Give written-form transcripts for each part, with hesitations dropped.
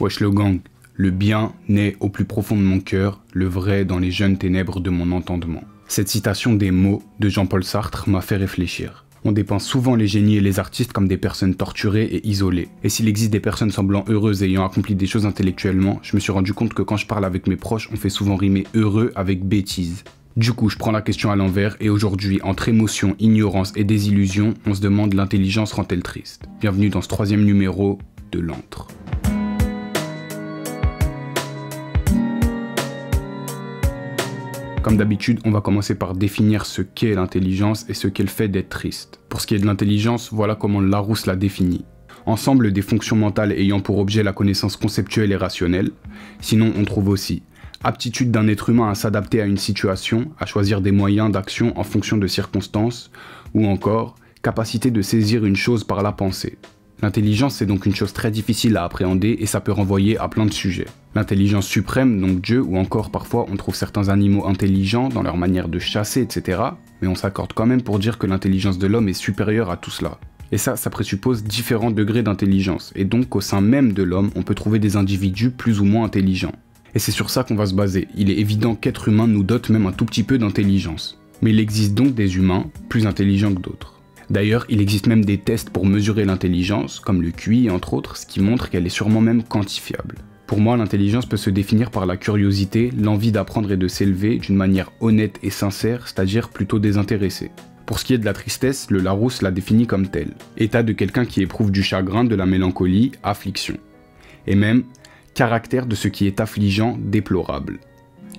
Wesh le gang, le bien naît au plus profond de mon cœur, le vrai dans les jeunes ténèbres de mon entendement. Cette citation des mots de Jean-Paul Sartre m'a fait réfléchir. On dépeint souvent les génies et les artistes comme des personnes torturées et isolées. Et s'il existe des personnes semblant heureuses et ayant accompli des choses intellectuellement, je me suis rendu compte que quand je parle avec mes proches, on fait souvent rimer heureux avec bêtise. Du coup, je prends la question à l'envers et aujourd'hui, entre émotion, ignorance et désillusion, on se demande l'intelligence rend-elle triste? Bienvenue dans ce 3e numéro de l'Antre. Comme d'habitude, on va commencer par définir ce qu'est l'intelligence et ce qu'elle fait d'être triste. Pour ce qui est de l'intelligence, voilà comment Larousse l'a définit. Ensemble des fonctions mentales ayant pour objet la connaissance conceptuelle et rationnelle. Sinon, on trouve aussi aptitude d'un être humain à s'adapter à une situation, à choisir des moyens d'action en fonction de circonstances, ou encore capacité de saisir une chose par la pensée. L'intelligence, c'est donc une chose très difficile à appréhender et ça peut renvoyer à plein de sujets. L'intelligence suprême, donc Dieu, ou encore parfois on trouve certains animaux intelligents dans leur manière de chasser, etc. Mais on s'accorde quand même pour dire que l'intelligence de l'homme est supérieure à tout cela. Et ça présuppose différents degrés d'intelligence, et donc au sein même de l'homme, on peut trouver des individus plus ou moins intelligents. Et c'est sur ça qu'on va se baser. Il est évident qu'être humain nous dote même un tout petit peu d'intelligence. Mais il existe donc des humains plus intelligents que d'autres. D'ailleurs, il existe même des tests pour mesurer l'intelligence, comme le QI entre autres, ce qui montre qu'elle est sûrement même quantifiable. Pour moi, l'intelligence peut se définir par la curiosité, l'envie d'apprendre et de s'élever d'une manière honnête et sincère, c'est-à-dire plutôt désintéressée. Pour ce qui est de la tristesse, le Larousse la définit comme telle. État de quelqu'un qui éprouve du chagrin, de la mélancolie, affliction. Et même, caractère de ce qui est affligeant, déplorable.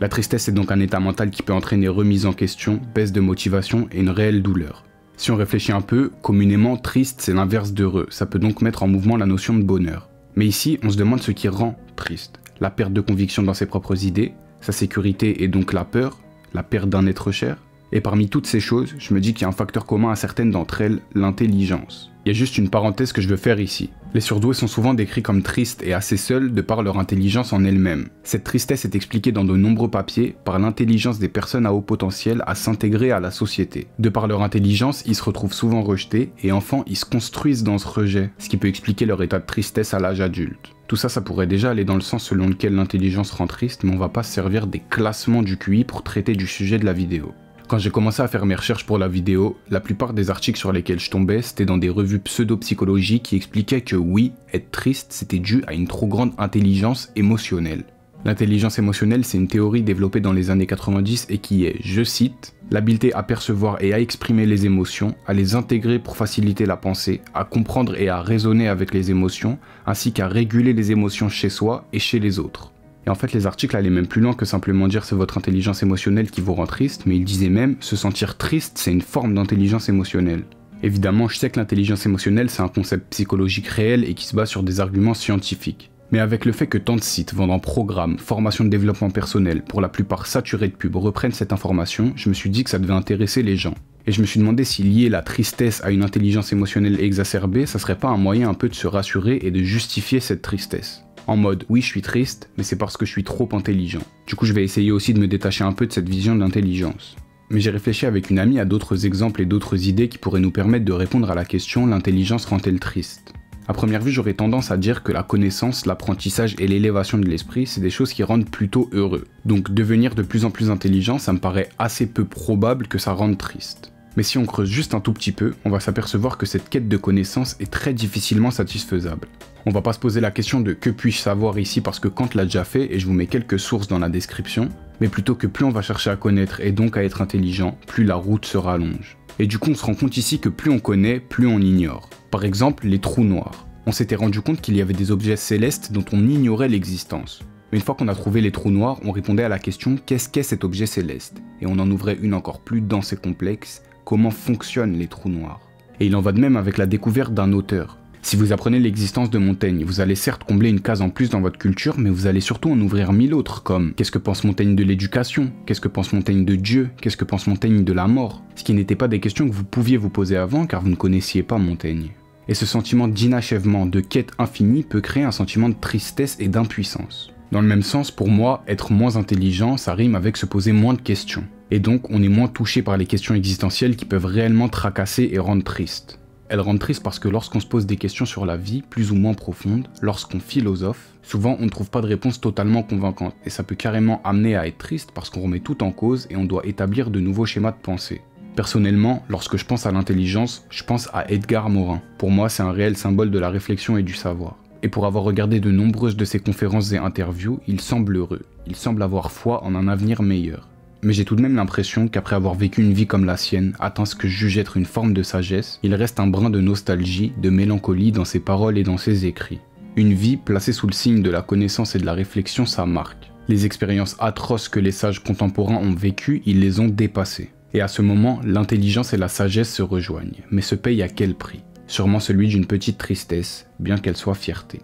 La tristesse est donc un état mental qui peut entraîner remise en question, baisse de motivation et une réelle douleur. Si on réfléchit un peu, communément, triste c'est l'inverse d'heureux, ça peut donc mettre en mouvement la notion de bonheur. Mais ici, on se demande ce qui rend triste. La perte de conviction dans ses propres idées, sa sécurité et donc la peur, la perte d'un être cher. Et parmi toutes ces choses, je me dis qu'il y a un facteur commun à certaines d'entre elles, l'intelligence. Il y a juste une parenthèse que je veux faire ici. Les surdoués sont souvent décrits comme tristes et assez seuls de par leur intelligence en elle-même. Cette tristesse est expliquée dans de nombreux papiers par l'intelligence des personnes à haut potentiel à s'intégrer à la société. De par leur intelligence, ils se retrouvent souvent rejetés et enfants, ils se construisent dans ce rejet, ce qui peut expliquer leur état de tristesse à l'âge adulte. Tout ça, ça pourrait déjà aller dans le sens selon lequel l'intelligence rend triste, mais on va pas se servir des classements du QI pour traiter du sujet de la vidéo. Quand j'ai commencé à faire mes recherches pour la vidéo, la plupart des articles sur lesquels je tombais, c'était dans des revues pseudo-psychologiques qui expliquaient que oui, être triste, c'était dû à une trop grande intelligence émotionnelle. L'intelligence émotionnelle, c'est une théorie développée dans les années 90 et qui est, je cite, l'habileté à percevoir et à exprimer les émotions, à les intégrer pour faciliter la pensée, à comprendre et à raisonner avec les émotions, ainsi qu'à réguler les émotions chez soi et chez les autres. Et en fait, les articles allaient même plus loin que simplement dire c'est votre intelligence émotionnelle qui vous rend triste, mais ils disaient même se sentir triste, c'est une forme d'intelligence émotionnelle. Évidemment, je sais que l'intelligence émotionnelle, c'est un concept psychologique réel et qui se base sur des arguments scientifiques. Mais avec le fait que tant de sites vendant programmes, formations de développement personnel, pour la plupart saturés de pubs, reprennent cette information, je me suis dit que ça devait intéresser les gens. Et je me suis demandé si lier la tristesse à une intelligence émotionnelle exacerbée, ça serait pas un moyen un peu de se rassurer et de justifier cette tristesse. En mode, oui je suis triste, mais c'est parce que je suis trop intelligent. Du coup je vais essayer aussi de me détacher un peu de cette vision de l'intelligence. Mais j'ai réfléchi avec une amie à d'autres exemples et d'autres idées qui pourraient nous permettre de répondre à la question « l'intelligence rend-elle triste ?» À première vue j'aurais tendance à dire que la connaissance, l'apprentissage et l'élévation de l'esprit c'est des choses qui rendent plutôt heureux. Donc devenir de plus en plus intelligent ça me paraît assez peu probable que ça rende triste. Mais si on creuse juste un tout petit peu, on va s'apercevoir que cette quête de connaissance est très difficilement satisfaisable. On va pas se poser la question de que puis-je savoir ici parce que Kant l'a déjà fait et je vous mets quelques sources dans la description, mais plutôt que plus on va chercher à connaître et donc à être intelligent, plus la route se rallonge. Et du coup on se rend compte ici que plus on connaît, plus on ignore. Par exemple, les trous noirs. On s'était rendu compte qu'il y avait des objets célestes dont on ignorait l'existence. Mais une fois qu'on a trouvé les trous noirs, on répondait à la question qu'est-ce qu'est cet objet céleste? Et on en ouvrait une encore plus dense et complexe, comment fonctionnent les trous noirs. Et il en va de même avec la découverte d'un auteur. Si vous apprenez l'existence de Montaigne, vous allez certes combler une case en plus dans votre culture, mais vous allez surtout en ouvrir 1000 autres, comme qu'est-ce que pense Montaigne de l'éducation? Qu'est-ce que pense Montaigne de Dieu? Qu'est-ce que pense Montaigne de la mort? Ce qui n'étaient pas des questions que vous pouviez vous poser avant car vous ne connaissiez pas Montaigne. Et ce sentiment d'inachèvement, de quête infinie peut créer un sentiment de tristesse et d'impuissance. Dans le même sens, pour moi, être moins intelligent, ça rime avec se poser moins de questions. Et donc, on est moins touché par les questions existentielles qui peuvent réellement tracasser et rendre triste. Elles rendent triste parce que lorsqu'on se pose des questions sur la vie, plus ou moins profondes, lorsqu'on philosophe, souvent on ne trouve pas de réponse totalement convaincante et ça peut carrément amener à être triste parce qu'on remet tout en cause et on doit établir de nouveaux schémas de pensée. Personnellement, lorsque je pense à l'intelligence, je pense à Edgar Morin. Pour moi, c'est un réel symbole de la réflexion et du savoir. Et pour avoir regardé de nombreuses de ses conférences et interviews, il semble heureux. Il semble avoir foi en un avenir meilleur. Mais j'ai tout de même l'impression qu'après avoir vécu une vie comme la sienne, atteint ce que je juge être une forme de sagesse, il reste un brin de nostalgie, de mélancolie dans ses paroles et dans ses écrits. Une vie placée sous le signe de la connaissance et de la réflexion, ça marque. Les expériences atroces que les sages contemporains ont vécues, ils les ont dépassées. Et à ce moment, l'intelligence et la sagesse se rejoignent. Mais se payent à quel prix? Sûrement celui d'une petite tristesse, bien qu'elle soit fierté.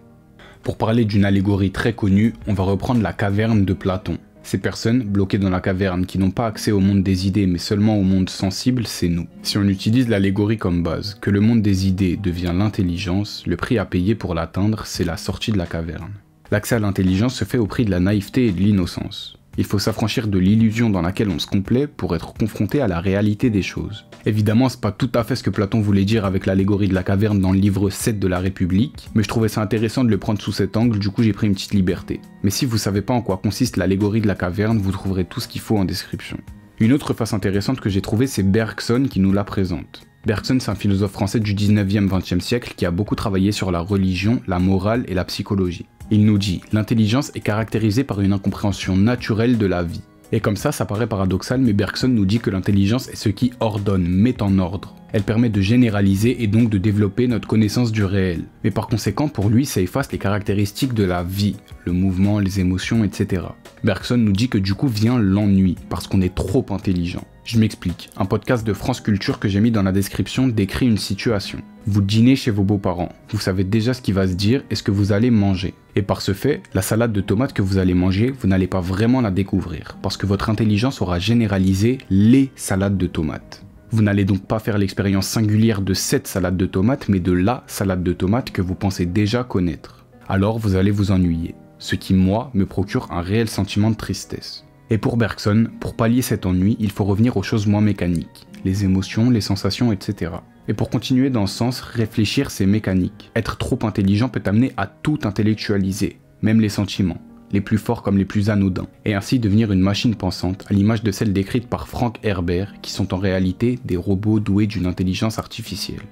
Pour parler d'une allégorie très connue, on va reprendre la caverne de Platon. Ces personnes, bloquées dans la caverne, qui n'ont pas accès au monde des idées mais seulement au monde sensible, c'est nous. Si on utilise l'allégorie comme base, que le monde des idées devient l'intelligence, le prix à payer pour l'atteindre, c'est la sortie de la caverne. L'accès à l'intelligence se fait au prix de la naïveté et de l'innocence. Il faut s'affranchir de l'illusion dans laquelle on se complaît pour être confronté à la réalité des choses. Évidemment, c'est pas tout à fait ce que Platon voulait dire avec l'allégorie de la caverne dans le livre 7 de la République, mais je trouvais ça intéressant de le prendre sous cet angle, du coup j'ai pris une petite liberté. Mais si vous savez pas en quoi consiste l'allégorie de la caverne, vous trouverez tout ce qu'il faut en description. Une autre face intéressante que j'ai trouvée, c'est Bergson qui nous la présente. Bergson, c'est un philosophe français du 19e-20e siècle qui a beaucoup travaillé sur la religion, la morale et la psychologie. Il nous dit « L'intelligence est caractérisée par une incompréhension naturelle de la vie ». Et comme ça paraît paradoxal, mais Bergson nous dit que l'intelligence est ce qui ordonne, met en ordre. Elle permet de généraliser et donc de développer notre connaissance du réel. Mais par conséquent, pour lui, ça efface les caractéristiques de la vie, le mouvement, les émotions, etc. Bergson nous dit que du coup vient l'ennui, parce qu'on est trop intelligent. Je m'explique, un podcast de France Culture que j'ai mis dans la description décrit une situation. Vous dînez chez vos beaux-parents, vous savez déjà ce qui va se dire et ce que vous allez manger. Et par ce fait, la salade de tomates que vous allez manger, vous n'allez pas vraiment la découvrir, parce que votre intelligence aura généralisé les salades de tomates. Vous n'allez donc pas faire l'expérience singulière de cette salade de tomates, mais de la salade de tomates que vous pensez déjà connaître. Alors vous allez vous ennuyer, ce qui, moi, me procure un réel sentiment de tristesse. Et pour Bergson, pour pallier cet ennui, il faut revenir aux choses moins mécaniques, les émotions, les sensations, etc. Et pour continuer dans ce sens, réfléchir c'est mécanique. Être trop intelligent peut amener à tout intellectualiser, même les sentiments, les plus forts comme les plus anodins, et ainsi devenir une machine pensante, à l'image de celle décrite par Frank Herbert, qui sont en réalité des robots doués d'une intelligence artificielle.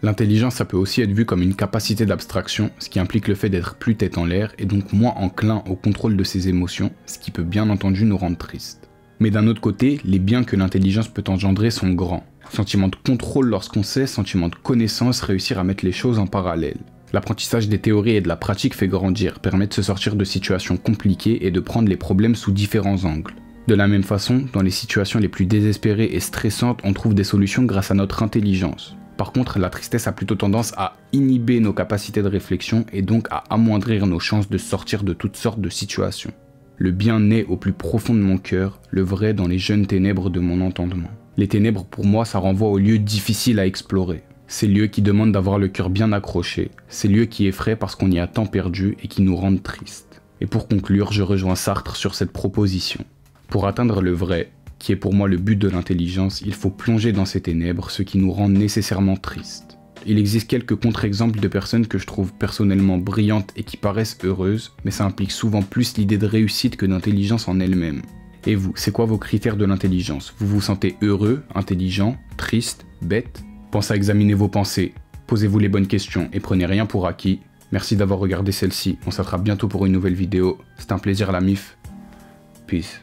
L'intelligence, ça peut aussi être vu comme une capacité d'abstraction, ce qui implique le fait d'être plus tête en l'air et donc moins enclin au contrôle de ses émotions, ce qui peut bien entendu nous rendre tristes. Mais d'un autre côté, les biens que l'intelligence peut engendrer sont grands. Sentiment de contrôle lorsqu'on sait, sentiment de connaissance, réussir à mettre les choses en parallèle. L'apprentissage des théories et de la pratique fait grandir, permet de se sortir de situations compliquées et de prendre les problèmes sous différents angles. De la même façon, dans les situations les plus désespérées et stressantes, on trouve des solutions grâce à notre intelligence. Par contre, la tristesse a plutôt tendance à inhiber nos capacités de réflexion et donc à amoindrir nos chances de sortir de toutes sortes de situations. Le bien naît au plus profond de mon cœur, le vrai dans les jeunes ténèbres de mon entendement. Les ténèbres pour moi, ça renvoie aux lieux difficiles à explorer. Ces lieux qui demandent d'avoir le cœur bien accroché, ces lieux qui effraient parce qu'on y a tant perdu et qui nous rendent tristes. Et pour conclure, je rejoins Sartre sur cette proposition. Pour atteindre le vrai, qui est pour moi le but de l'intelligence, il faut plonger dans ces ténèbres, ce qui nous rend nécessairement tristes. Il existe quelques contre-exemples de personnes que je trouve personnellement brillantes et qui paraissent heureuses, mais ça implique souvent plus l'idée de réussite que d'intelligence en elle-même. Et vous, c'est quoi vos critères de l'intelligence? Vous vous sentez heureux, intelligent, triste, bête? Pensez à examiner vos pensées, posez-vous les bonnes questions et prenez rien pour acquis. Merci d'avoir regardé celle-ci, on s'attrape bientôt pour une nouvelle vidéo. C'était un plaisir la MIF. Peace.